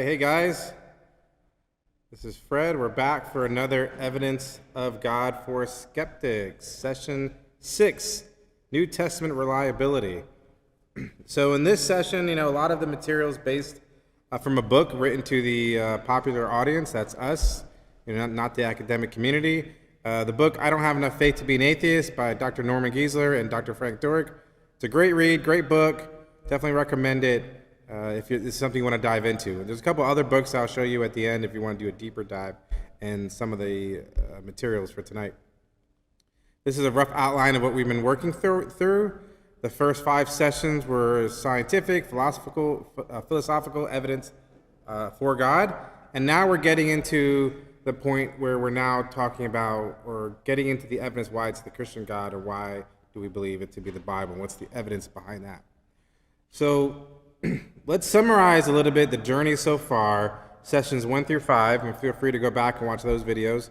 right, hey guys, this is Fred. We're back for another Evidence of God for Skeptics, Session 6, New Testament Reliability. So in this session, a lot of the material is based from a book written to the popular audience, that's us, not the academic community. The book, I Don't Have Enough Faith to Be an Atheist by Dr. Norman Geisler and Dr. Frank Turek. It's a great read, great book, definitely recommend it. If it's something you want to dive into. There's a couple other books I'll show you at the end if you want to do a deeper dive in some of the materials for tonight. This is a rough outline of what we've been working through. The first 5 sessions were scientific, philosophical evidence for God, and now we're getting into the point where we're now talking about or getting into the evidence why it's the Christian God or why do we believe it to be the Bible. What's the evidence behind that? So let's summarize a little bit the journey so far, sessions 1 through 5, and feel free to go back and watch those videos.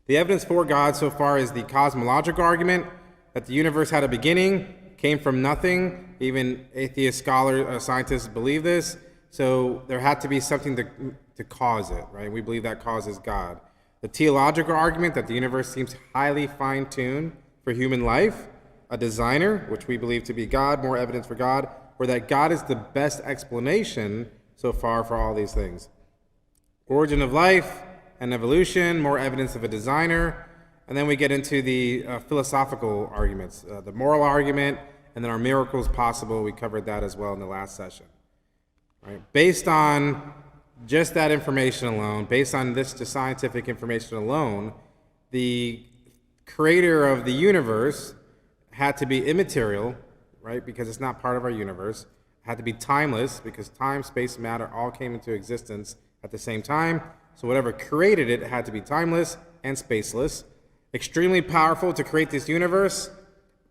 The evidence for God so far is the cosmological argument that the universe had a beginning, came from nothing. Even atheist scholars, scientists believe this. So there had to be something to cause it, right? We believe that causes God. The teleological argument that the universe seems highly fine-tuned for human life, a designer, which we believe to be God, more evidence for God, or that God is the best explanation so far for all these things. Origin of life and evolution, more evidence of a designer, and then we get into the philosophical arguments, the moral argument, and then are miracles possible? We covered that as well in the last session. Right? Based on just that information alone, based on this scientific information alone, the creator of the universe had to be immaterial, right? Because it's not part of our universe. It had to be timeless because time, space, matter all came into existence at the same time. So whatever created it had to be timeless and spaceless. Extremely powerful to create this universe.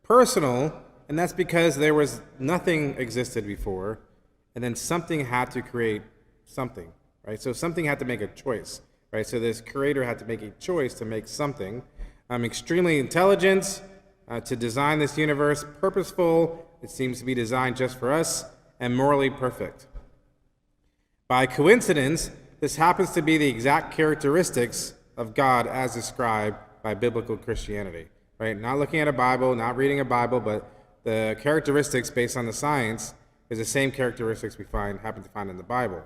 Personal, and that's because there was nothing existed before, and then something had to create something, right? So something had to make a choice, right? So this creator had to make a choice to make something. Extremely intelligent, to design this universe, purposeful, it seems to be designed just for us, and morally perfect. By coincidence, this happens to be the exact characteristics of God as described by biblical Christianity, right? Not looking at a Bible, not reading a Bible, but the characteristics based on the science is the same characteristics we happen to find in the Bible.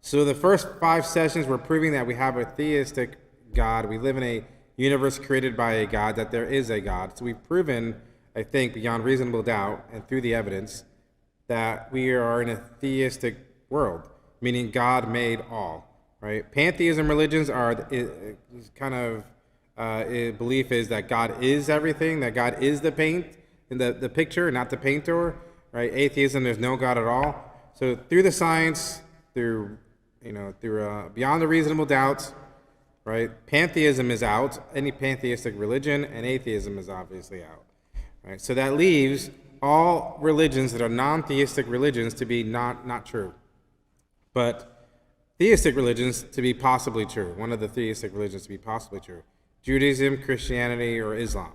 So the first 5 sessions were proving that we have a theistic God. We live in a universe created by a God, that there is a God. So we've proven, I think, beyond reasonable doubt and through the evidence that we are in a theistic world, meaning God made all, right? Pantheism religions are belief is that God is everything, that God is the paint in the picture, not the painter, right? Atheism, there's no God at all. So through the science, through beyond the reasonable doubts, right? Pantheism is out, any pantheistic religion, and atheism is obviously out. Right? So that leaves all religions that are non-theistic religions to be not true. But theistic religions to be possibly true. One of the theistic religions to be possibly true. Judaism, Christianity, or Islam.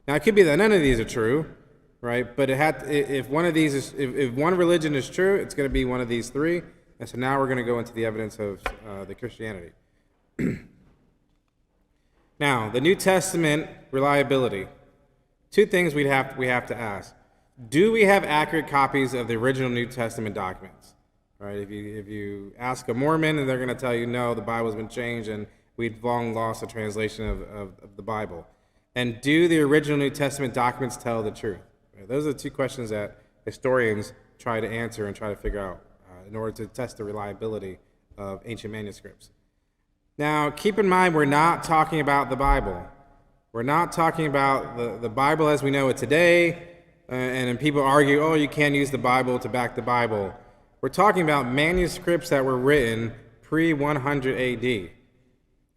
Now it could be that none of these are true, right? But if one of these is, if one religion is true, it's going to be one of these 3. And so now we're going to go into the evidence of the Christianity. Now, the New Testament reliability. 2 things we have to ask. Do we have accurate copies of the original New Testament documents? Right? If you ask a Mormon, and they're going to tell you, no, the Bible's been changed, and we've long lost a translation of the Bible. And do the original New Testament documents tell the truth? Right? Those are the 2 questions that historians try to answer and try to figure out in order to test the reliability of ancient manuscripts. Now, keep in mind, we're not talking about the Bible. We're not talking about the Bible as we know it today, and then people argue, oh, you can't use the Bible to back the Bible. We're talking about manuscripts that were written pre-100 AD.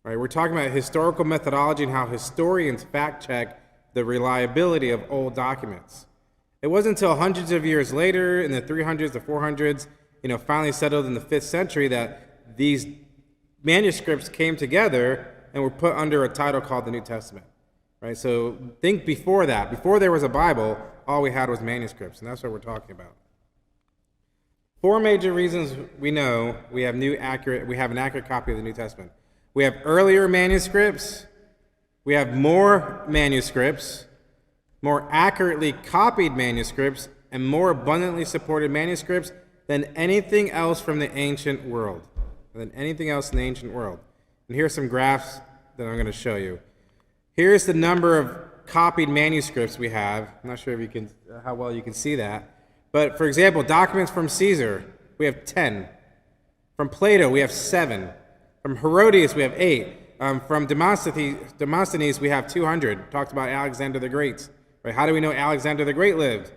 Right? We're talking about historical methodology and how historians fact-check the reliability of old documents. It wasn't until hundreds of years later, in the 300s, the 400s, finally settled in the 5th century, that these manuscripts came together and were put under a title called the New Testament, right? So think before that. Before there was a Bible, all we had was manuscripts, and that's what we're talking about. Four major reasons we know we have an accurate copy of the New Testament. We have earlier manuscripts, we have more manuscripts, more accurately copied manuscripts, and more abundantly supported manuscripts than anything else from the ancient world. And here's some graphs that I'm going to show you. Here's the number of copied manuscripts we have. I'm not sure if you can, how well you can see that. But for example, documents from Caesar, we have 10. From Plato, we have 7. From Herodias, we have 8. From Demosthenes, we have 200. Talked about Alexander the Great. Right? How do we know Alexander the Great lived?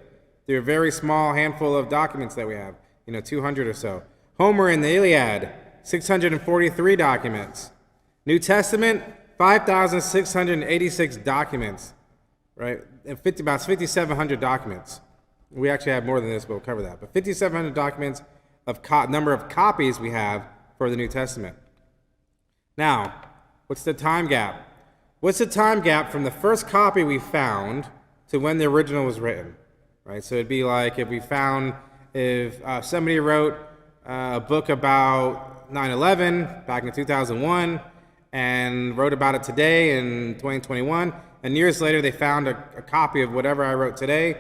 Through a very small handful of documents that we have, 200 or so. Homer in the Iliad, 643 documents. New Testament, 5,686 documents, right? And about 5,700 documents. We actually have more than this, but we'll cover that. But 5,700 documents of number of copies we have for the New Testament. Now, what's the time gap? What's the time gap from the first copy we found to when the original was written? Right? So it'd be like if somebody wrote a book about 9/11 back in 2001 and wrote about it today in 2021, and years later they found a copy of whatever I wrote today,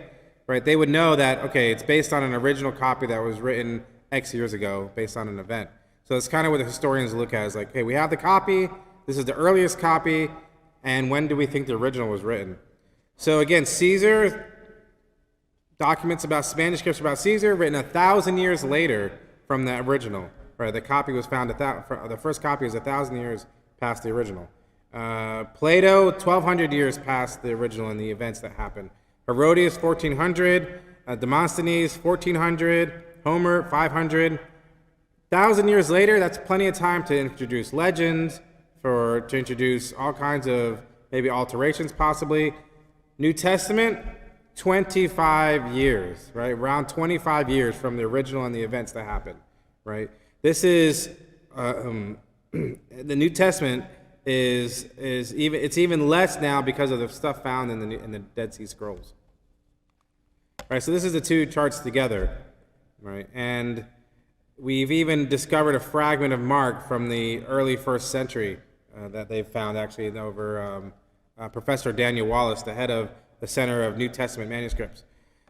right? They would know that, okay, it's based on an original copy that was written X years ago based on an event. So it's kind of what the historians look at is like, hey, we have the copy, this is the earliest copy, and when do we think the original was written? So again, Caesar, manuscripts about Caesar, written 1,000 years later from the original. Right, the copy was found, the first copy is 1,000 years past the original. Plato, 1,200 years past the original and the events that happened. Herodias, 1,400. Demosthenes, 1,400. Homer, 500. 1,000 years later, that's plenty of time to introduce legends, to introduce all kinds of maybe alterations possibly. New Testament, 25 years, right? Around 25 years from the original and the events that happened, right? This is the New Testament is even less now because of the stuff found in the Dead Sea Scrolls. Right, so this is the two charts together, right? And we've even discovered a fragment of Mark from the early 1st century that they've found actually over Professor Daniel Wallace, the head of the Center of New Testament Manuscripts.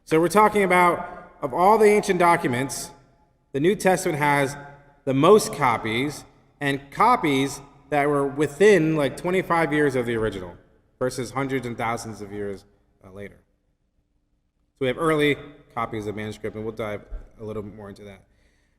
So we're talking about, of all the ancient documents, the New Testament has the most copies, and copies that were within like 25 years of the original versus hundreds and thousands of years later. So we have early copies of manuscript, and we'll dive a little bit more into that.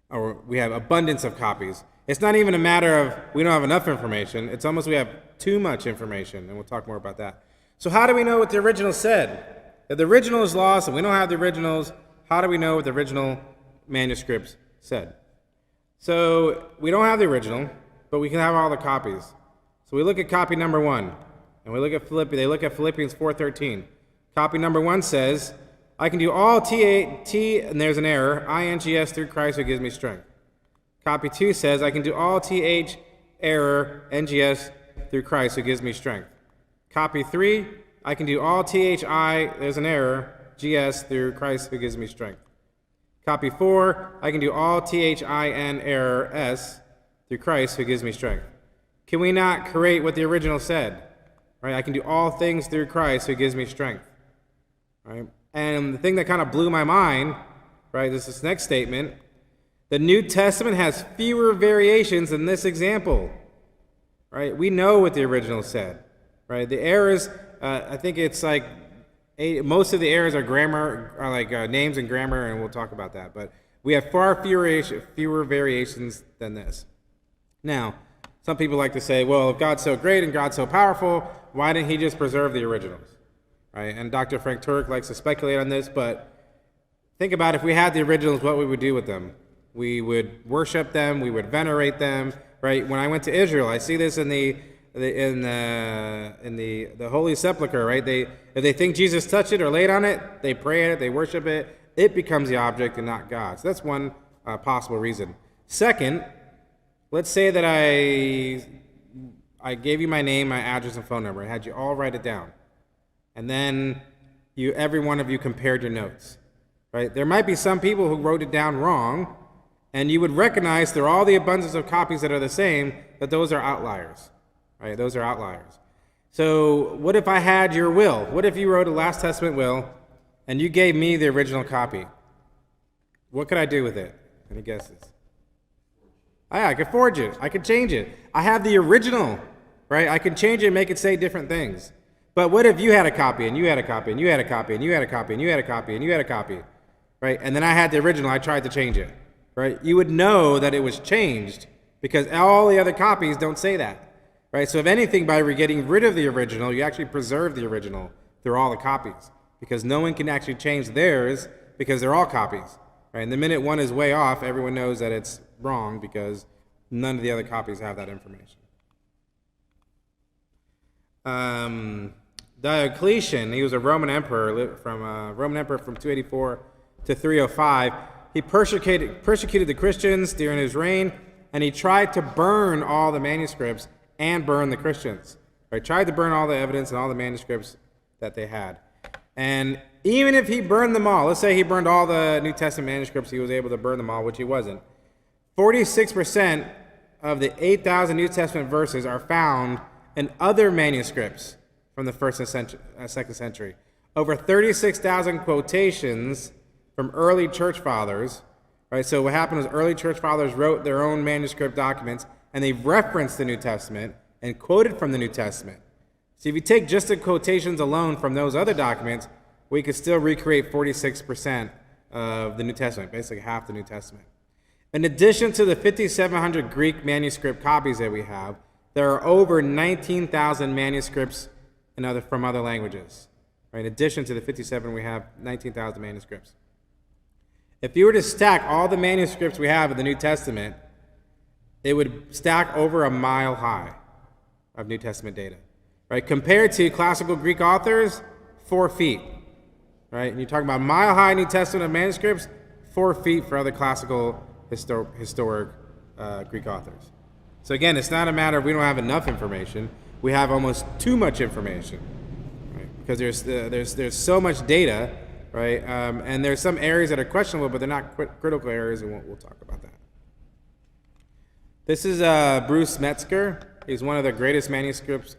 Or we have abundance of copies. It's not even a matter of we don't have enough information. It's almost we have too much information, and we'll talk more about that. So how do we know what the original said? If the original is lost and we don't have the originals, how do we know what the original manuscripts said? So we don't have the original, but we can have all the copies. So we look at copy number 1, and we look at they look at Philippians 4:13. Copy number 1 says, I can do all T, and there's an error, INGS through Christ who gives me strength. Copy 2 says, I can do all TH, error, NGS through Christ who gives me strength. Copy 3, I can do all THI, there's an error, GS through Christ who gives me strength. Copy 4, I can do all THIN, error, S through Christ who gives me strength. Can we not create what the original said? Right? I can do all things through Christ who gives me strength. Right? And the thing that kind of blew my mind, right, is this next statement. The New Testament has fewer variations than this example. Right? We know what the original said. Right? The errors, I think it's like most of the errors are grammar, are like names and grammar, and we'll talk about that. But we have far fewer variations than this. Now, some people like to say, well, if God's so great and God's so powerful, why didn't he just preserve the originals? Right? And Dr. Frank Turek likes to speculate on this, but think about if we had the originals, what we would do with them. We would worship them, we would venerate them, right? When I went to Israel, I see this in the Holy Sepulchre, right? If they think Jesus touched it or laid on it, they pray it, they worship it, it becomes the object and not God. So that's one possible reason. Second, let's say that I gave you my name, my address, and phone number, and had you all write it down. And then every one of you compared your notes, right? There might be some people who wrote it down wrong, And you would recognize through all the abundance of copies that are the same that those are outliers, right? Those are outliers. So what if I had your will? What if you wrote a Last Testament will and you gave me the original copy? What could I do with it? Any guesses? I could forge it. I could change it. I have the original, right? I can change it and make it say different things. But what if you had a copy and you had a copy and you had a copy and you had a copy and you had a copy and you had a copy, right? And then I had the original. I tried to change it, right? You would know that it was changed because all the other copies don't say that, right? So if anything, by getting rid of the original, you actually preserve the original through all the copies because no one can actually change theirs because they're all copies, right? And the minute one is way off, everyone knows that it's wrong because none of the other copies have that information. Diocletian, he was a Roman emperor from 284 to 305. He persecuted the Christians during his reign, and he tried to burn all the manuscripts and burn the Christians. He tried to burn all the evidence and all the manuscripts that they had. And even if he burned them all, let's say he burned all the New Testament manuscripts, he was able to burn them all, which he wasn't. 46% of the 8,000 New Testament verses are found in other manuscripts from the 1st and 2nd century. Over 36,000 quotations from early church fathers, right? So what happened was early church fathers wrote their own manuscript documents, and they referenced the New Testament and quoted from the New Testament. So if you take just the quotations alone from those other documents, we could still recreate 46% of the New Testament, basically half the New Testament. In addition to the 5,700 Greek manuscript copies that we have, there are over 19,000 manuscripts from other languages. Right? In addition to the 57, we have 19,000 manuscripts. If you were to stack all the manuscripts we have of the New Testament, it would stack over a mile high of New Testament data. Right? Compared to classical Greek authors, 4 feet. Right? And you're talking about mile high New Testament manuscripts, 4 feet for other classical historic Greek authors. So again, it's not a matter of we don't have enough information. We have almost too much information, right? Because there's so much data, right? And there's some areas that are questionable, but they're not critical areas, and we'll talk about that. This is Bruce Metzger. He's one of the greatest manuscript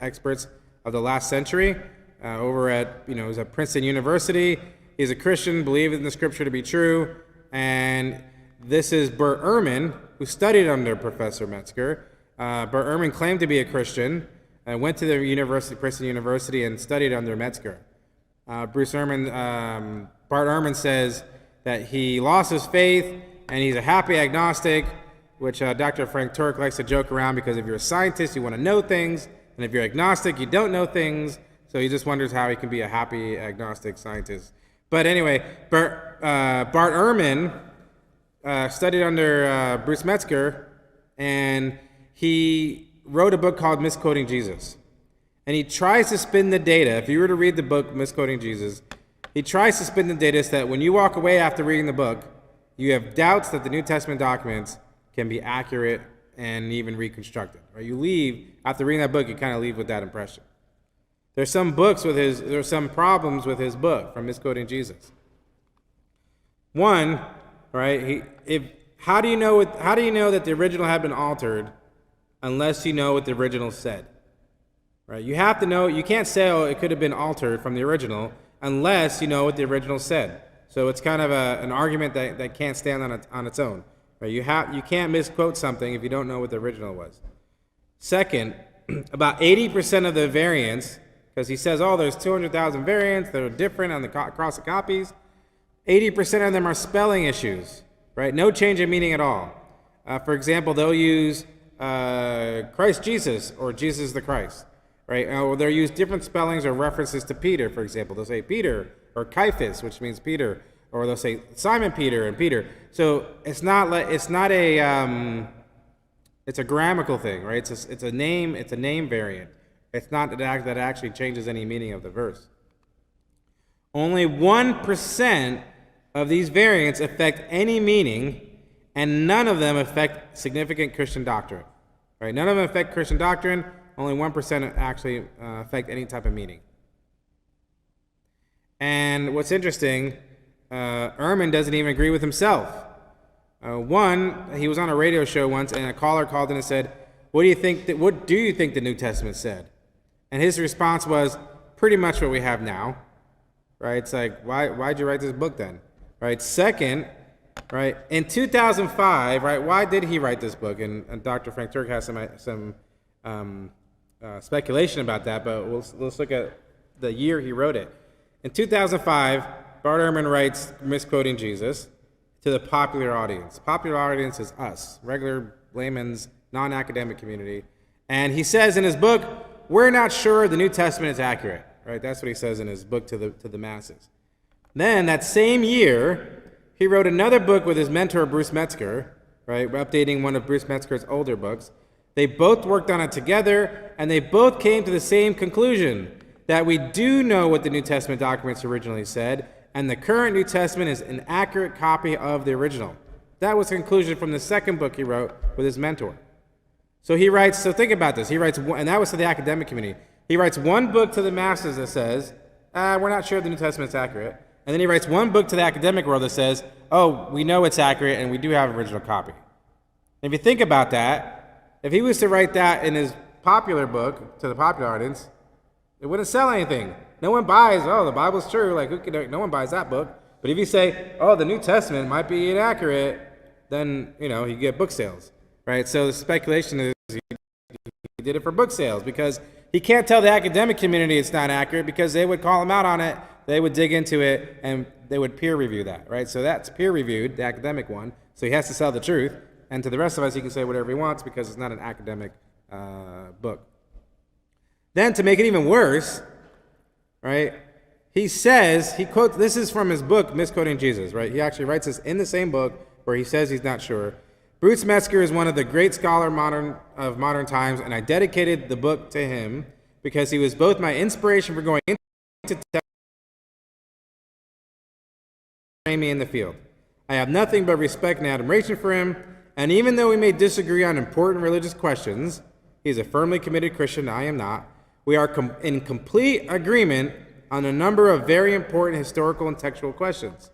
experts of the last century. Over at he's at Princeton University. He's a Christian, believed in the Scripture to be true, and this is Bert Ehrman, who studied under Professor Metzger. Bert Ehrman claimed to be a Christian and went to the Princeton University, and studied under Metzger. Bart Ehrman says that he lost his faith and he's a happy agnostic, which Dr. Frank Turk likes to joke around because if you're a scientist, you want to know things, and if you're agnostic, you don't know things. So he just wonders how he can be a happy agnostic scientist. But anyway, Bart Ehrman studied under Bruce Metzger, and he wrote a book called Misquoting Jesus. And he tries to spin the data. If you were to read the book Misquoting Jesus, he tries to spin the data so that when you walk away after reading the book, you have doubts that the New Testament documents can be accurate and even reconstructed. Or you leave, after reading that book, you kind of leave with that impression. There's some problems with his book from Misquoting Jesus. One, right? How do you know that the original had been altered unless you know what the original said? Right? You have to know. You can't say, "Oh, it could have been altered from the original," unless you know what the original said. So it's kind of an argument that can't stand on its own. Right? You can't misquote something if you don't know what the original was. Second, about 80% of the variants, because he says, "Oh, there's 200,000 variants that are different across the copies." 80% of them are spelling issues, right? No change in meaning at all. For example, they'll use Christ Jesus or Jesus the Christ, right? Or they'll use different spellings or references to Peter, for example. They'll say Peter or Caiaphas, which means Peter, or they'll say Simon Peter and Peter. So it's a grammatical thing, right? It's a name variant. It's not that actually changes any meaning of the verse. Only 1% of these variants affect any meaning, and none of them affect significant Christian doctrine. Right? None of them affect Christian doctrine. Only 1% actually affect any type of meaning. And what's interesting, Ehrman doesn't even agree with himself. One, he was on a radio show once, and a caller called in and said, what do you think the New Testament said? And his response was pretty much what we have now, right? It's like, why'd you write this book then, right? Second, right, in 2005, right, why did he write this book? And Dr. Frank Turk has some speculation about that, but let's look at the year he wrote it. In 2005, Bart Ehrman writes, misquoting Jesus, to the popular audience. Popular audience is us, regular layman's, non-academic community. And he says in his book, we're not sure the New Testament is accurate, right? That's what he says in his book to the masses. Then that same year, he wrote another book with his mentor, Bruce Metzger, right? Updating one of Bruce Metzger's older books. They both worked on it together, and they both came to the same conclusion, that we do know what the New Testament documents originally said, and the current New Testament is an accurate copy of the original. That was the conclusion from the second book he wrote with his mentor. So he writes, so think about this, he writes, and that was to the academic community. He writes one book to the masses that says, we're not sure the New Testament's accurate. And then he writes one book to the academic world that says, oh, we know it's accurate and we do have an original copy. And if you think about that, if he was to write that in his popular book to the popular audience, it wouldn't sell anything. No one buys, oh, the Bible's true, no one buys that book. But if you say, oh, the New Testament might be inaccurate, then, you get book sales, right? So the speculation is he did it for book sales because he can't tell the academic community it's not accurate because they would call him out on it, they would dig into it, and they would peer review that, right? So that's peer reviewed, the academic one, so he has to sell the truth, and to the rest of us, he can say whatever he wants because it's not an academic book. Then to make it even worse, right, he quotes, this is from his book, Misquoting Jesus, right? He actually writes this in the same book where he says he's not sure. Bruce Metzger is one of the great scholars of modern times, and I dedicated the book to him because he was both my inspiration for going into me in the field. I have nothing but respect and admiration for him, and even though we may disagree on important religious questions, he's a firmly committed Christian, I am not, we are in complete agreement on a number of very important historical and textual questions.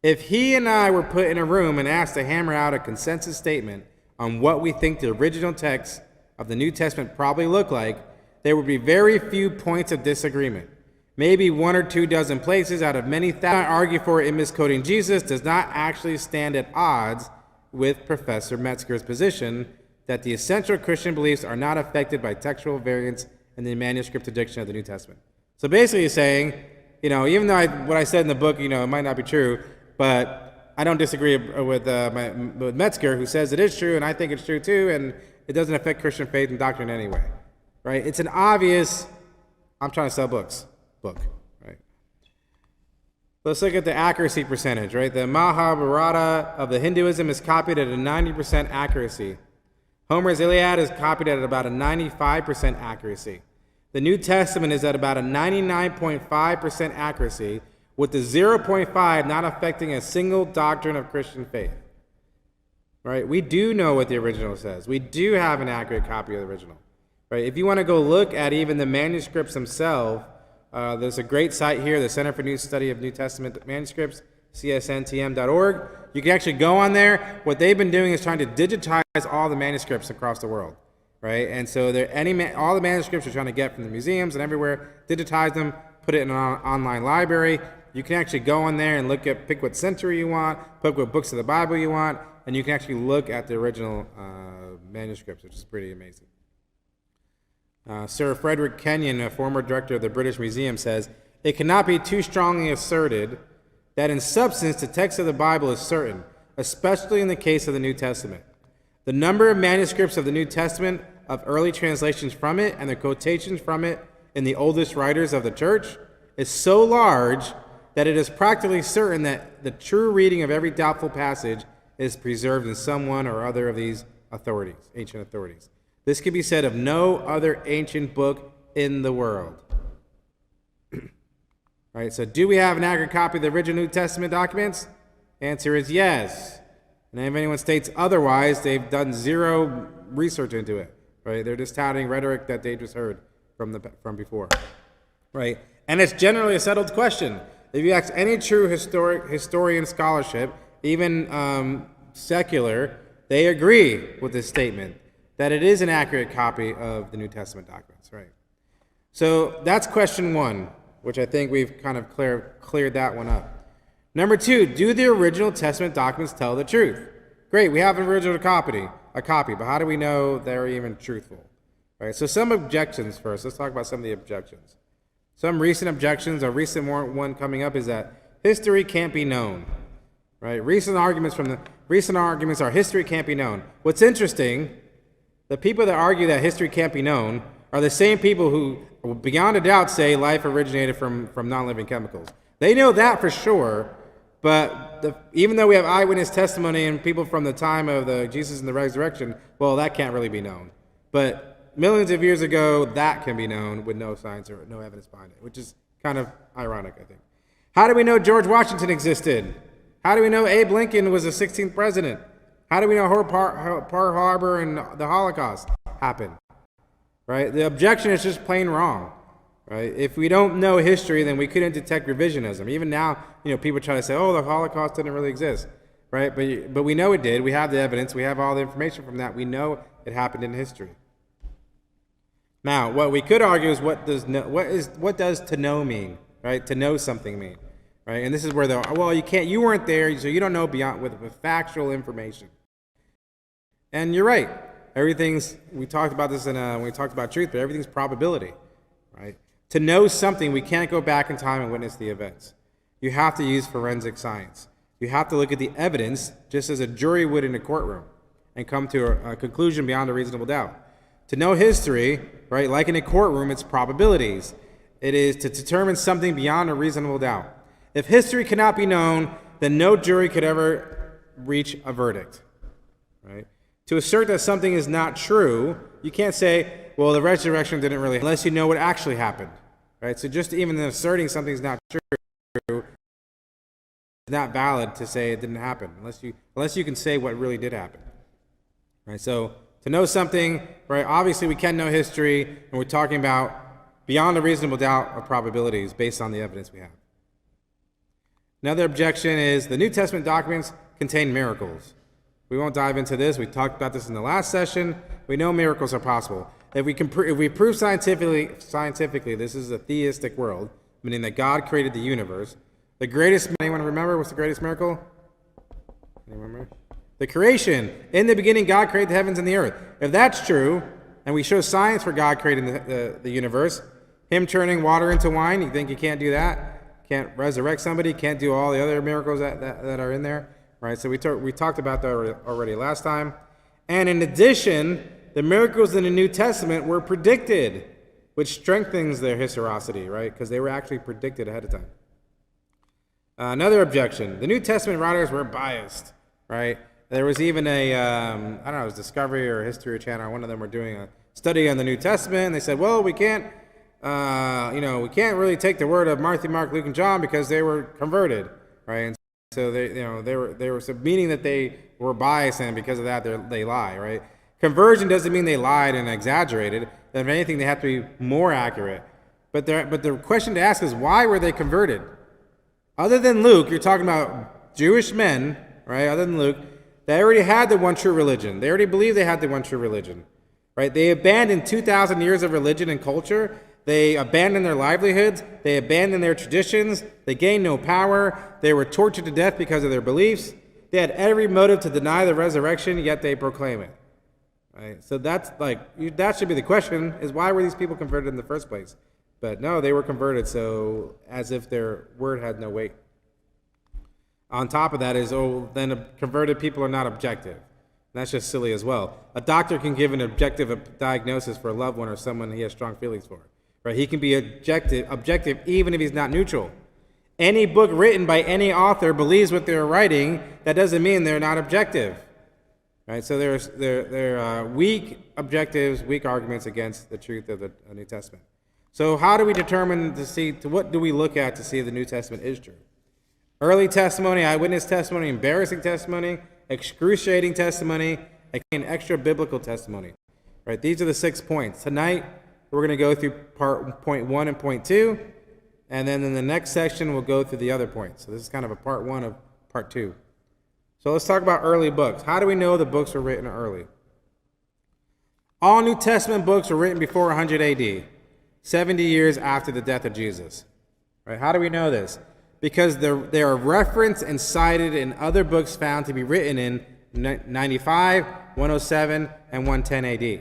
If he and I were put in a room and asked to hammer out a consensus statement on what we think the original text of the New Testament probably looked like, there would be very few points of disagreement. Maybe 1 or 2 dozen places out of many thousands. I argue for in Misquoting Jesus does not actually stand at odds with Professor Metzger's position that the essential Christian beliefs are not affected by textual variants in the manuscript edition of the New Testament. So basically he's saying, even though what I said in the book, it might not be true, but I don't disagree with Metzger, who says it is true, and I think it's true too, and it doesn't affect Christian faith and doctrine anyway, right? It's an obvious, I'm trying to sell book, right? Let's look at the accuracy percentage, right? The Mahabharata of the Hinduism is copied at a 90% accuracy. Homer's Iliad is copied at about a 95% accuracy. The New Testament is at about a 99.5% accuracy, with the 0.5 not affecting a single doctrine of Christian faith. Right? We do know what the original says. We do have an accurate copy of the original. Right? If you want to go look at even the manuscripts themselves, there's a great site here, the Center for New Study of New Testament Manuscripts, csntm.org. You can actually go on there. What they've been doing is trying to digitize all the manuscripts across the world. Right? And so all the manuscripts you're trying to get from the museums and everywhere, digitize them, put it in an online library. You can actually go on there and pick what century you want, pick what books of the Bible you want, and you can actually look at the original manuscripts, which is pretty amazing. Sir Frederick Kenyon, a former director of the British Museum, says, it cannot be too strongly asserted that in substance the text of the Bible is certain, especially in the case of the New Testament. The number of manuscripts of the New Testament, of early translations from it, and the quotations from it in the oldest writers of the church is so large that it is practically certain that the true reading of every doubtful passage is preserved in some one or other of these authorities, ancient authorities. This can be said of no other ancient book in the world. Right, so do we have an accurate copy of the original New Testament documents? Answer is yes. And if anyone states otherwise, they've done zero research into it. Right? They're just touting rhetoric that they just heard from before. Right? And it's generally a settled question. If you ask any true historian scholarship, even secular, they agree with this statement that it is an accurate copy of the New Testament documents, right? So that's question one, which I think we've kind of cleared that one up. Number two, do the original Testament documents tell the truth? Great, we have an original copy, but how do we know they're even truthful? Right. So some objections first. Let's talk about some of the objections. Some recent objections, a recent one coming up is that history can't be known. Right? Recent arguments are history can't be known. What's interesting, the people that argue that history can't be known are the same people who, beyond a doubt, say life originated from non-living chemicals. They know that for sure, but even though we have eyewitness testimony and people from the time of the Jesus and the resurrection, well, that can't really be known. But millions of years ago, that can be known with no science or no evidence behind it, which is kind of ironic, I think. How do we know George Washington existed? How do we know Abe Lincoln was the 16th president? How do we know Pearl Harbor and the Holocaust happened? Right? The objection is just plain wrong. Right? If we don't know history, then we couldn't detect revisionism. Even now, people try to say, "Oh, the Holocaust didn't really exist," right? But we know it did. We have the evidence. We have all the information from that. We know it happened in history. Now, what we could argue is what does to know mean? Right? To know something mean, right? And this is where you weren't there, so you don't know beyond with factual information. And you're right. We talked about this when we talked about truth, but everything's probability, right? To know something, we can't go back in time and witness the events. You have to use forensic science. You have to look at the evidence just as a jury would in a courtroom and come to a conclusion beyond a reasonable doubt. To know history, right, like in a courtroom, it's probabilities. It is to determine something beyond a reasonable doubt. If history cannot be known, then no jury could ever reach a verdict, right? To assert that something is not true, you can't say, well, the resurrection didn't really, unless you know what actually happened, right? So just even asserting something's not true is not valid to say it didn't happen, unless you can say what really did happen, right? So to know something, right? Obviously, we can know history, and we're talking about beyond a reasonable doubt of probabilities based on the evidence we have. Another objection is the New Testament documents contain miracles. We won't dive into this. We talked about this in the last session. We know miracles are possible. If we prove scientifically, this is a theistic world, meaning that God created the universe. The greatest, anyone remember what's the greatest miracle? Anyone remember? The creation. In the beginning, God created the heavens and the earth. If that's true, and we show science for God creating the universe, him turning water into wine, you think you can't do that? Can't resurrect somebody? Can't do all the other miracles that are in there? Right, so we talked about that already last time. And in addition, the miracles in the New Testament were predicted, which strengthens their historicity, right? Because they were actually predicted ahead of time. Another objection, the New Testament writers were biased, right? There was even it was Discovery or History Channel, one of them were doing a study on the New Testament, and they said, well, we can't really take the word of Matthew, Mark, Luke, and John because they were converted, right? And so they were meaning that they were biased, and because of that, they lie, right? Conversion doesn't mean they lied and exaggerated. If anything, they have to be more accurate. But the question to ask is, why were they converted? Other than Luke, you're talking about Jewish men, right? Other than Luke, they already had the one true religion. They already believed they had the one true religion, right? They abandoned 2,000 years of religion and culture. They abandoned their livelihoods. They abandoned their traditions. They gained no power. They were tortured to death because of their beliefs. They had every motive to deny the resurrection, yet they proclaim it. Right? So that should be the question, is why were these people converted in the first place? But no, they were converted so as if their word had no weight. On top of that is, then converted people are not objective. That's just silly as well. A doctor can give an objective diagnosis for a loved one or someone he has strong feelings for. Right? He can be objective even if he's not neutral. Any book written by any author believes what they're writing. That doesn't mean they're not objective. Right? So there are weak objectives, weak arguments against the truth of the New Testament. So how do we determine what do we look at to see if the New Testament is true? Early testimony, eyewitness testimony, embarrassing testimony, excruciating testimony, and extra biblical testimony. Right? These are the 6 points. Tonight, we're going to go through point 1 and point 2, and then in the next section, we'll go through the other points. So this is kind of a part 1 of part 2. So let's talk about early books. How do we know the books were written early? All New Testament books were written before 100 AD, 70 years after the death of Jesus. Right? How do we know this? Because they are referenced and cited in other books found to be written in 95, 107, and 110 AD.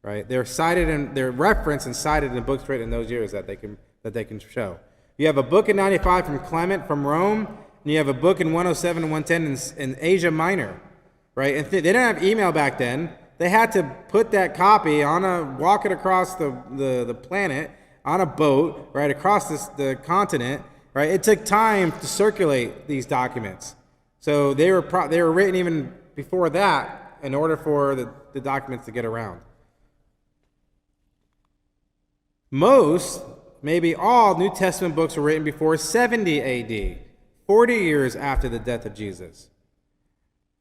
Right? They're referenced and cited in books written in those years that they can show. You have a book in 95 from Clement from Rome, and you have a book in 107 and 110 in Asia Minor. Right? And they didn't have email back then. They had to put that copy walk it across the planet on a boat, right, across the continent, right? It took time to circulate these documents. So they were written even before that in order for the documents to get around. Most, maybe all, New Testament books were written before 70 AD, 40 years after the death of Jesus.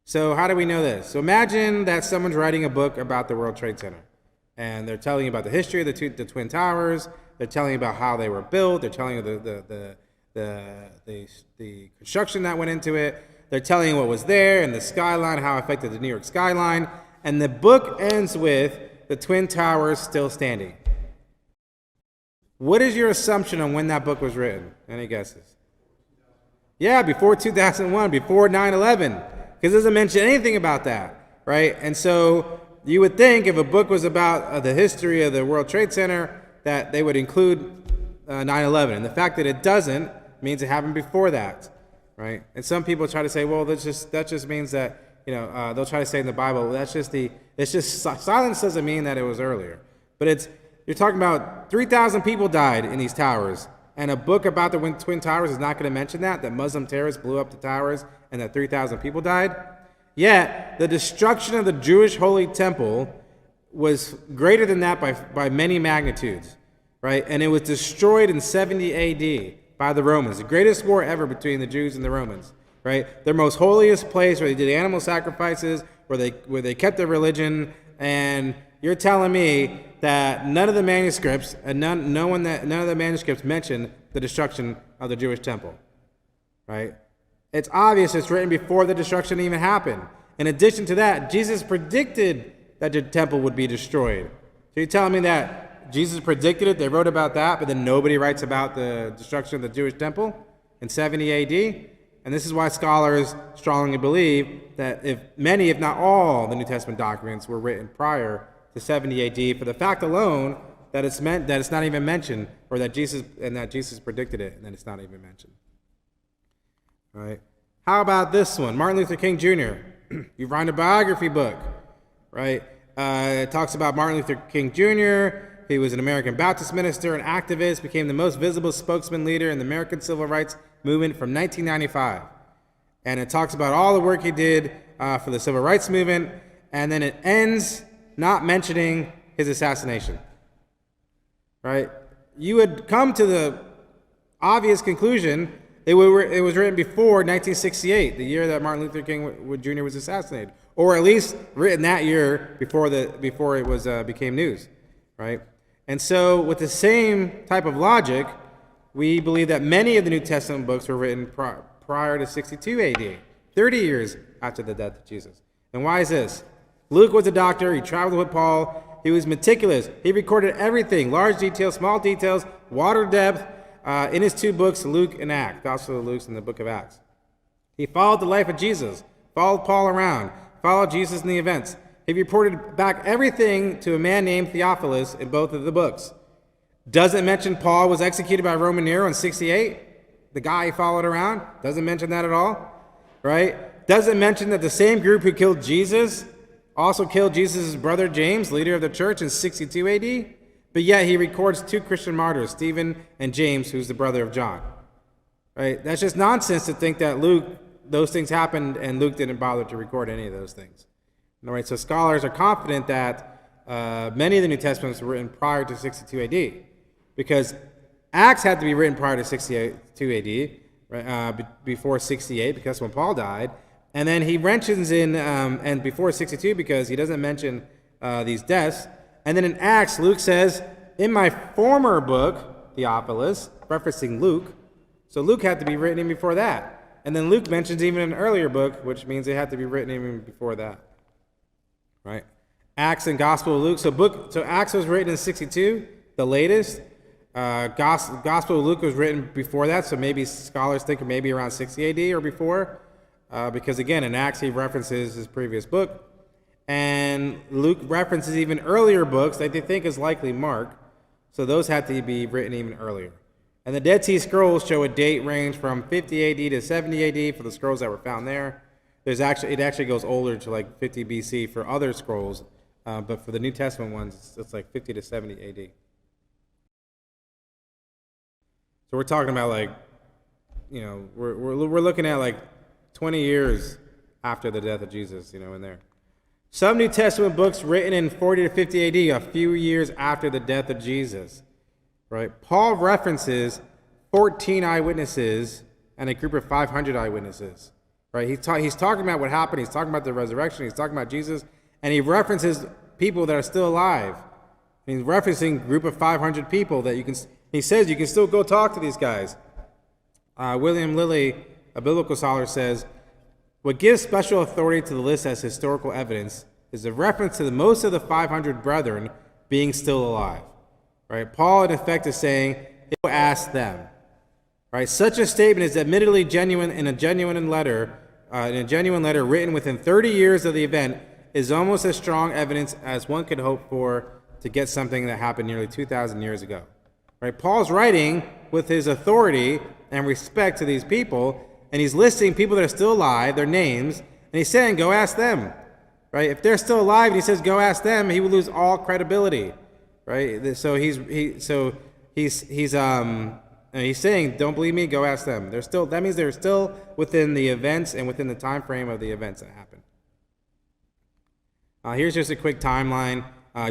So how do we know this? So imagine that someone's writing a book about the World Trade Center, and they're telling you about the history of the Twin Towers. They're telling you about how they were built. They're telling you the construction that went into it. They're telling you what was there and the skyline, how it affected the New York skyline. And the book ends with the Twin Towers still standing. What is your assumption on when that book was written? Any guesses? Yeah, before 2001, before 9/11. Because it doesn't mention anything about that, right? And so you would think if a book was about the history of the World Trade Center, that they would include 9/11. And the fact that it doesn't means it happened before that, right? And some people try to say, well, that just means that, they'll try to say in the Bible, silence doesn't mean that it was earlier. But you're talking about 3,000 people died in these towers. And a book about the Twin Towers is not going to mention that Muslim terrorists blew up the towers and that 3,000 people died. Yet, the destruction of the Jewish Holy Temple was greater than that by many magnitudes, right? And it was destroyed in 70 AD by the Romans, the greatest war ever between the Jews and the Romans, right? Their most holiest place where they did animal sacrifices, where they kept their religion, and you're telling me that none of the manuscripts and none of the manuscripts mention the destruction of the Jewish temple, right? It's obvious it's written before the destruction even happened. In addition to that, Jesus predicted that the temple would be destroyed. So you're telling me that Jesus predicted it, they wrote about that, but then nobody writes about the destruction of the Jewish temple in 70 AD? And this is why scholars strongly believe that many, if not all, the New Testament documents were written prior to 70 AD for the fact alone that it's not even mentioned, or that Jesus predicted it and that it's not even mentioned. All right. How about this one? Martin Luther King Jr. You find a biography book, right? It talks about Martin Luther King Jr. He was an American Baptist minister, an activist, became the most visible spokesman leader in the American civil rights movement from 1995. And it talks about all the work he did for the civil rights movement, and then it ends not mentioning his assassination, right? You would come to the obvious conclusion it was written before 1968, the year that Martin Luther King Jr. was assassinated, or at least written that year before it was became news, right? And so, with the same type of logic, we believe that many of the New Testament books were written prior to 62 AD, 30 years after the death of Jesus. And why is this? Luke was a doctor. He traveled with Paul. He was meticulous. He recorded everything, large details, small details, water depth, in his two books, Luke and Acts, Gospel of Luke and the book of Acts. He followed the life of Jesus, followed Paul around, followed Jesus in the events. He reported back everything to a man named Theophilus in both of the books. Doesn't mention Paul was executed by Roman Nero in 68, the guy he followed around. Doesn't mention that at all, right? Doesn't mention that the same group who killed Jesus also killed Jesus' brother James, leader of the church, in 62 AD. But yet he records two Christian martyrs, Stephen and James, who's the brother of John. Right? That's just nonsense to think that those things happened and Luke didn't bother to record any of those things. All right, so scholars are confident that many of the New Testaments were written prior to 62 AD, because Acts had to be written prior to 62 AD, right, before 68, because that's when Paul died. And then he mentions and before 62, because he doesn't mention these deaths. And then in Acts, Luke says, in my former book, Theophilus, referencing Luke, so Luke had to be written in before that. And then Luke mentions even an earlier book, which means it had to be written even before that, right? Acts and Gospel of Luke. So Acts was written in 62, the latest. Gospel of Luke was written before that, so maybe scholars think maybe around 60 AD or before, because again, in Acts he references his previous book, and Luke references even earlier books that they think is likely Mark, so those had to be written even earlier. And the Dead Sea Scrolls show a date range from 50 AD to 70 AD for the scrolls that were found there. It actually goes older to like 50 BC for other scrolls, but for the New Testament ones, it's like 50 to 70 AD. So we're talking about like, we're looking at like 20 years after the death of Jesus, in there. Some New Testament books written in 40 to 50 AD, a few years after the death of Jesus. Right? Paul references 14 eyewitnesses and a group of 500 eyewitnesses. Right? He's talking about what happened. He's talking about the resurrection. He's talking about Jesus, and he references people that are still alive. He's referencing a group of 500 people that you can. He says you can still go talk to these guys. William Lilly, a biblical scholar, says what gives special authority to the list as historical evidence is a reference to most of the 500 brethren being still alive. Right? Paul, in effect, is saying, "Go ask them." Right? Such a statement is admittedly genuine in a genuine letter written within 30 years of the event, is almost as strong evidence as one could hope for to get something that happened nearly 2,000 years ago. Right? Paul's writing with his authority and respect to these people, and he's listing people that are still alive, their names, and he's saying, "Go ask them." Right? If they're still alive, and he says, "Go ask them," he will lose all credibility. Right? So he's saying, "Don't believe me, go ask them." That means they're still within the events and within the time frame of the events that happened. Here's just a quick timeline,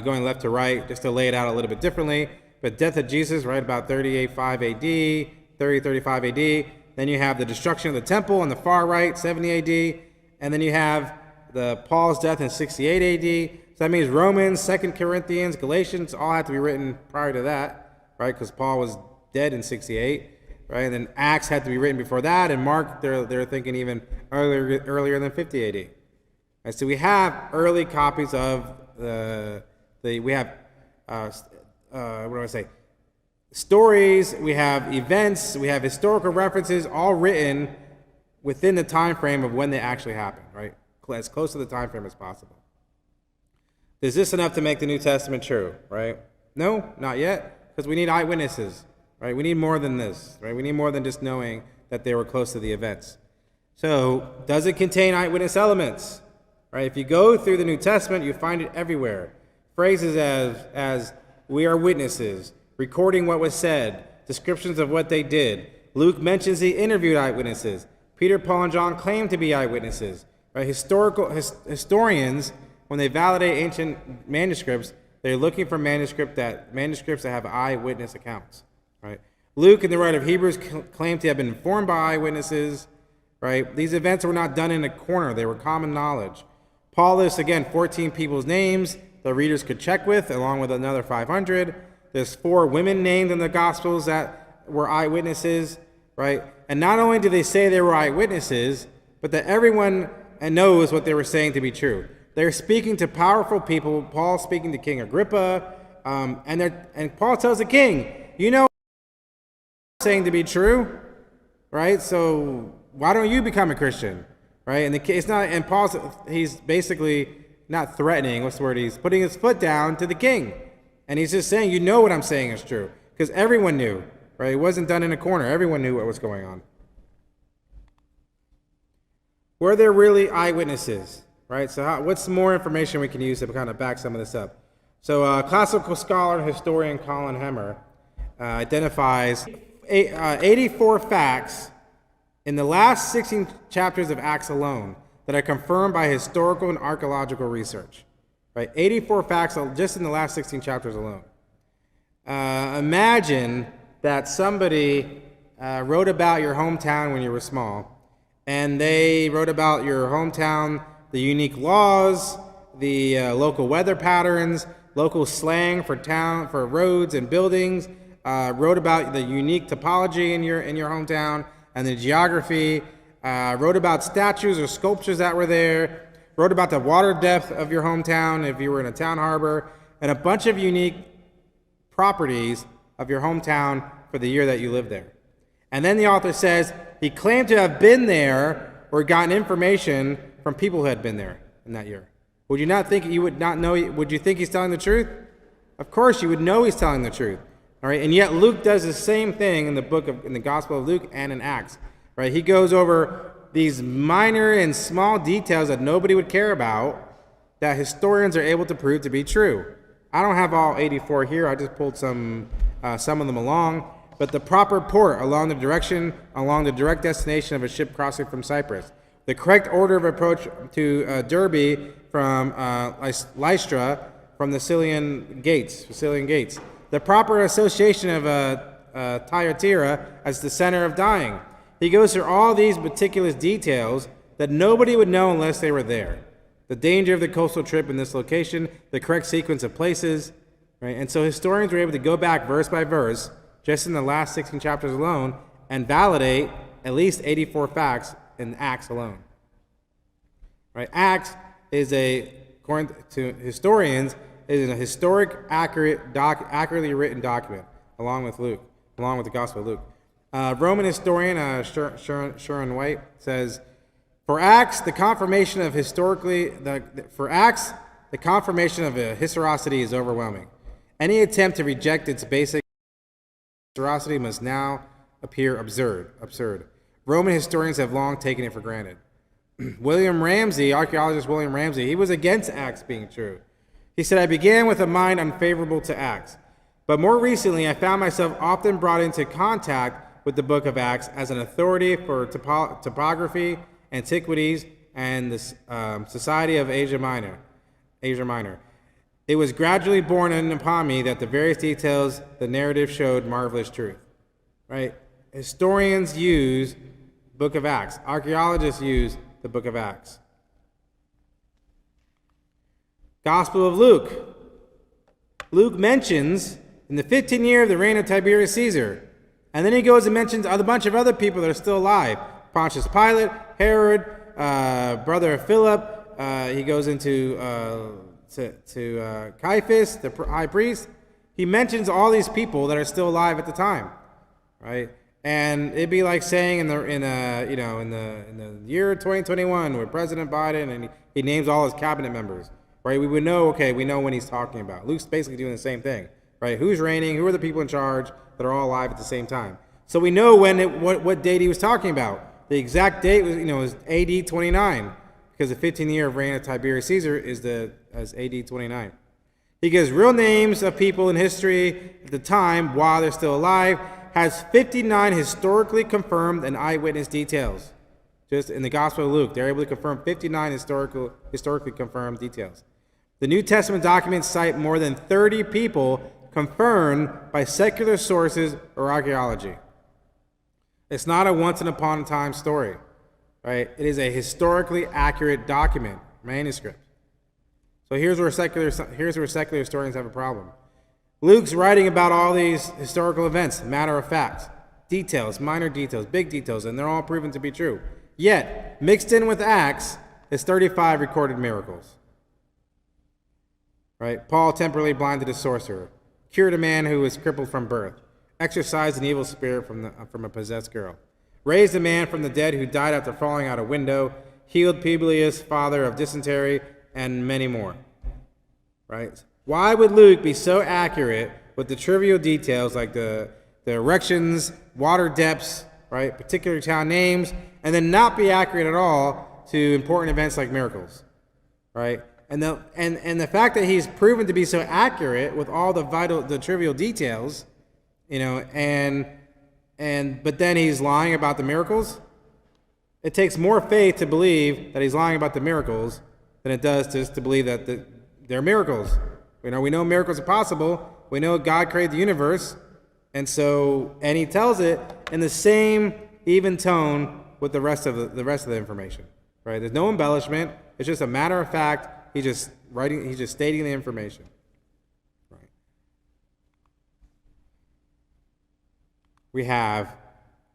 going left to right, just to lay it out a little bit differently. But death of Jesus, right about 35 AD, 35 AD. Then you have the destruction of the temple on the far right, 70 AD. And then you have Paul's death in 68 AD. So that means Romans, 2 Corinthians, Galatians all have to be written prior to that, right? Because Paul was dead in 68, right? And then Acts had to be written before that, and Mark, they're thinking even earlier than 50 AD. Right, so we have early copies of stories, we have events, we have historical references, all written within the time frame of when they actually happened, right? As close to the time frame as possible. Is this enough to make the New Testament true, right? No, not yet, because we need eyewitnesses, right? We need more than this, right? We need more than just knowing that they were close to the events. So, does it contain eyewitness elements? Right? If you go through the New Testament, you find it everywhere. Phrases as "we are witnesses," recording what was said, descriptions of what they did. Luke mentions he interviewed eyewitnesses. Peter, Paul, and John claim to be eyewitnesses. Right? Historians, when they validate ancient manuscripts, they're looking for manuscripts that have eyewitness accounts. Right? Luke and the writer of Hebrews claim to have been informed by eyewitnesses. Right? These events were not done in a corner; they were common knowledge. Paul lists again 14 people's names the readers could check with, along with another 500. There's 4 women named in the Gospels that were eyewitnesses. Right? And not only do they say they were eyewitnesses, but that everyone knows what they were saying to be true. They're speaking to powerful people. Paul speaking to King Agrippa, and Paul tells the king, "You know what I'm saying to be true, right? So why don't you become a Christian, right?" And it's not. And he's basically not threatening. What's the word? He's putting his foot down to the king, and he's just saying, "You know what I'm saying is true," because everyone knew, right? It wasn't done in a corner. Everyone knew what was going on. Were there really eyewitnesses? Right, so what's some more information we can use to kind of back some of this up? So classical scholar and historian Colin Hemmer identifies 84 facts in the last 16 chapters of Acts alone that are confirmed by historical and archaeological research. Right, 84 facts just in the last 16 chapters alone. Imagine that somebody wrote about your hometown when you were small, and they wrote about your hometown, the unique laws, the local weather patterns, local slang for roads and buildings, wrote about the unique topology in your hometown and the geography, wrote about statues or sculptures that were there, wrote about the water depth of your hometown if you were in a town harbor, and a bunch of unique properties of your hometown for the year that you lived there. And then the author says he claimed to have been there or gotten information from people who had been there in that year. Would you not think you would not know? Would you think he's telling the truth? Of course, you would know he's telling the truth. All right, and yet Luke does the same thing in the Gospel of Luke and in Acts. Right, he goes over these minor and small details that nobody would care about that historians are able to prove to be true. I don't have all 84 here. I just pulled some of them along. But the proper port along the direct destination of a ship crossing from Cyprus, the correct order of approach to Derbe from Lystra, from the Cillian gates, the proper association of Thyatira as the center of dying. He goes through all these meticulous details that nobody would know unless they were there. The danger of the coastal trip in this location, the correct sequence of places, right? And so historians were able to go back verse by verse, just in the last 16 chapters alone, and validate at least 84 facts in Acts alone. Right? Acts is according to historians, is a historic, accurately written document, along with the Gospel of Luke. Roman historian Sharon White says, for Acts, the confirmation of historicity is overwhelming. Any attempt to reject its basic historicity must now appear absurd. Roman historians have long taken it for granted. Archaeologist William Ramsey, he was against Acts being true. He said, I began with a mind unfavorable to Acts, but more recently I found myself often brought into contact with the book of Acts as an authority for topography, antiquities, and the society of Asia Minor. It was gradually borne in upon me that the various details the narrative showed marvelous truth. Right? Historians use the book of Acts. Archaeologists use the book of Acts. Gospel of Luke. Luke mentions in the 15th year of the reign of Tiberius Caesar. And then he goes and mentions a bunch of other people that are still alive. Pontius Pilate, Herod, brother of Philip. He goes into Caiaphas, the high priest. He mentions all these people that are still alive at the time, right? And it'd be like saying in the year 2021 with President Biden, and he names all his cabinet members, right? We would know, okay, we know when he's talking about. Luke's basically doing the same thing, right? Who's reigning? Who are the people in charge that are all alive at the same time? So we know what date he was talking about. The exact date was AD 29, because the 15th year of reign of Tiberius Caesar is AD 29. He gives real names of people in history at the time while they're still alive, has 59 historically confirmed and eyewitness details. Just in the Gospel of Luke, they're able to confirm 59 historically confirmed details. The New Testament documents cite more than 30 people confirmed by secular sources or archaeology. It's not a once-in-a-time story, right? It is a historically accurate document, manuscript. So here's where secular historians have a problem. Luke's writing about all these historical events, matter of fact, details, minor details, big details, and they're all proven to be true. Yet, mixed in with Acts is 35 recorded miracles. Right? Paul temporarily blinded a sorcerer, cured a man who was crippled from birth, exorcised an evil spirit from a possessed girl, raised a man from the dead who died after falling out a window, healed Publius, father of dysentery, and many more. Right? Why would Luke be so accurate with the trivial details like the erections, water depths, right, particular town names, and then not be accurate at all to important events like miracles, right? And the fact that he's proven to be so accurate with all the trivial details, but then he's lying about the miracles. It takes more faith to believe that he's lying about the miracles than it does just to believe that they're miracles. We know miracles are possible. We know God created the universe, and he tells it in the same even tone with the rest of the information. Right? There's no embellishment. It's just a matter of fact. He's just stating the information. Right. We have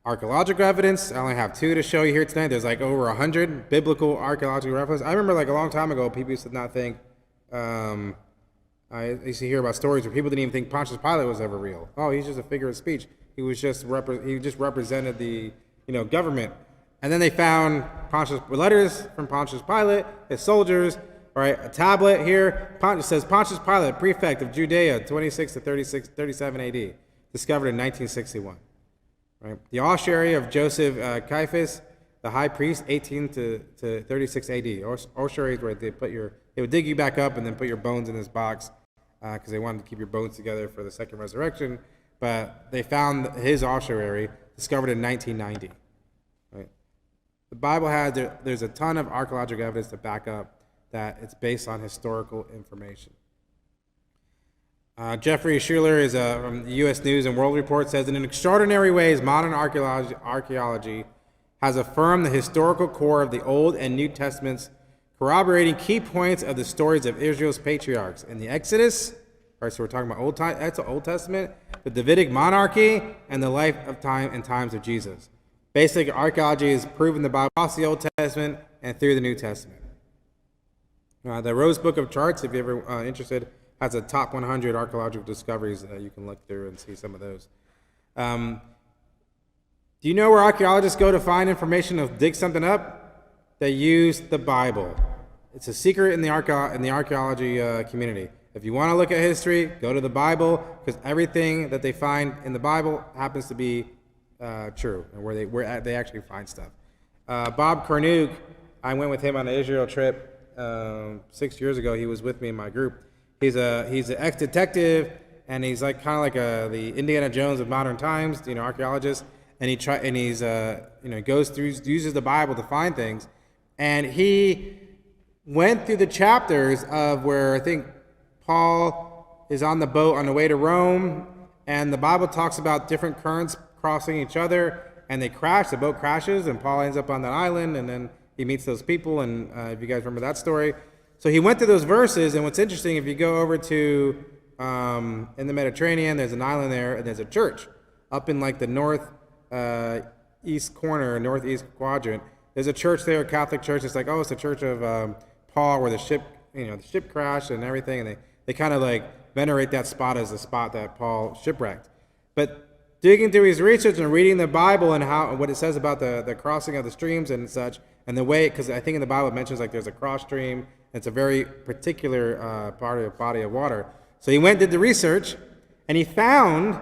archaeological evidence. I only have 2 to show you here tonight. There's like over 100 biblical archaeological references. I remember like a long time ago, people used to not think, I used to hear about stories where people didn't even think Pontius Pilate was ever real. Oh, he's just a figure of speech. He was just he just represented the government. And then they found letters from Pontius Pilate, his soldiers, right? A tablet here. It says Pontius Pilate, prefect of Judea, 26 to 37 AD, discovered in 1961. Right? The ossuary of Joseph Caiaphas, the high priest, 18 to 36 AD. Ossuary is where they would dig you back up and then put your bones in this box because they wanted to keep your bones together for the second resurrection. But they found his ossuary, discovered in 1990. Right? The Bible there's a ton of archaeological evidence to back up that it's based on historical information. Jeffrey Schuler is from the U.S. News and World Report, says, in extraordinary ways, modern archaeology has affirmed the historical core of the Old and New Testaments, corroborating key points of the stories of Israel's patriarchs. In the Exodus, right, so we're talking about Old Testament, the Davidic monarchy, and the life of time and times of Jesus. Basically, archaeology has proven the Bible across the Old Testament and through the New Testament. The Rose Book of Charts, if you're ever interested, has a top 100 archaeological discoveries that you can look through and see some of those. Do you know where archaeologists go to find information to dig something up? They use the Bible. It's a secret in the archaeology community. If you want to look at history, go to the Bible, because everything that they find in the Bible happens to be true, and where they actually find stuff. Bob Cornuke, I went with him on an Israel trip 6 years ago. He was with me in my group. He's an ex-detective, and he's like kind of like the Indiana Jones of modern times, archaeologist. And he goes through, uses the Bible to find things, and he went through the chapters of where I think Paul is on the boat on the way to Rome, and the Bible talks about different currents crossing each other, and they crash. The boat crashes, and Paul ends up on that island, and then he meets those people. And if you guys remember that story. So he went through those verses, and what's interesting, if you go over to in the Mediterranean, there's an island there, and there's a church up in like the northeast corner, northeast quadrant. There's a church there, a Catholic church. It's like, oh, it's the church of Paul, where the ship crashed and everything, and they kind of like venerate that spot as the spot that Paul shipwrecked. But digging through his research and reading the Bible and what it says about the crossing of the streams and such, and the way, because I think in the Bible it mentions like there's a cross stream. It's a very particular part of the body of water. So he went and did the research, and he found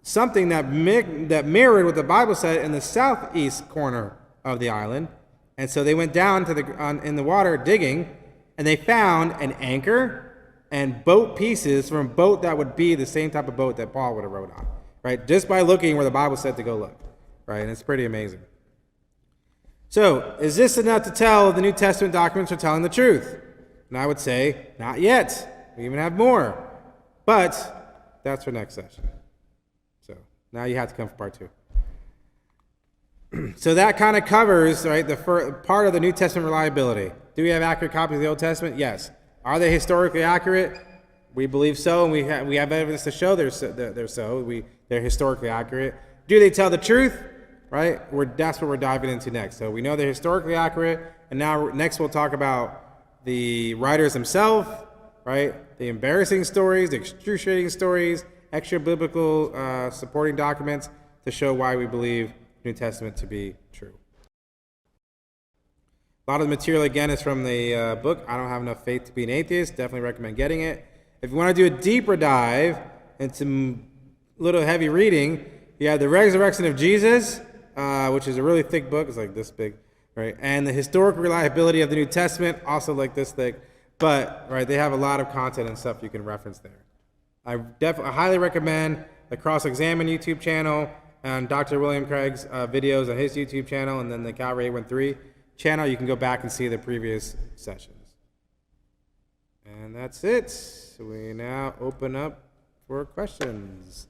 something that mirrored what the Bible said in the southeast corner of the island. And so they went down to in the water digging, and they found an anchor and boat pieces from a boat that would be the same type of boat that Paul would have rowed on, right? Just by looking where the Bible said to go look, right? And it's pretty amazing. So, is this enough to tell the New Testament documents are telling the truth? And I would say, not yet. We even have more. But that's for next session. So, now you have to come for part 2. So that kind of covers, right, the part of the New Testament reliability. Do we have accurate copies of the Old Testament? Yes. Are they historically accurate? We believe so, and we have evidence to show they're historically accurate. Do they tell the truth? Right? That's what we're diving into next. So we know they're historically accurate, and now next we'll talk about the writers themselves, right? The embarrassing stories, the excruciating stories, extra biblical supporting documents to show why we believe the New Testament to be true. A lot of the material, again, is from the book, I Don't Have Enough Faith to Be an Atheist. Definitely recommend getting it. If you want to do a deeper dive into a little heavy reading, you have The Resurrection of Jesus, which is a really thick book. It's like this big, right? And The Historical Reliability of the New Testament, also like this thick. But, right, they have a lot of content and stuff you can reference there. I highly recommend the Cross-Examine YouTube channel and Dr. William Craig's videos on his YouTube channel, and then the Calvary 813 channel. You can go back and see the previous sessions. And that's it. So we now open up for questions.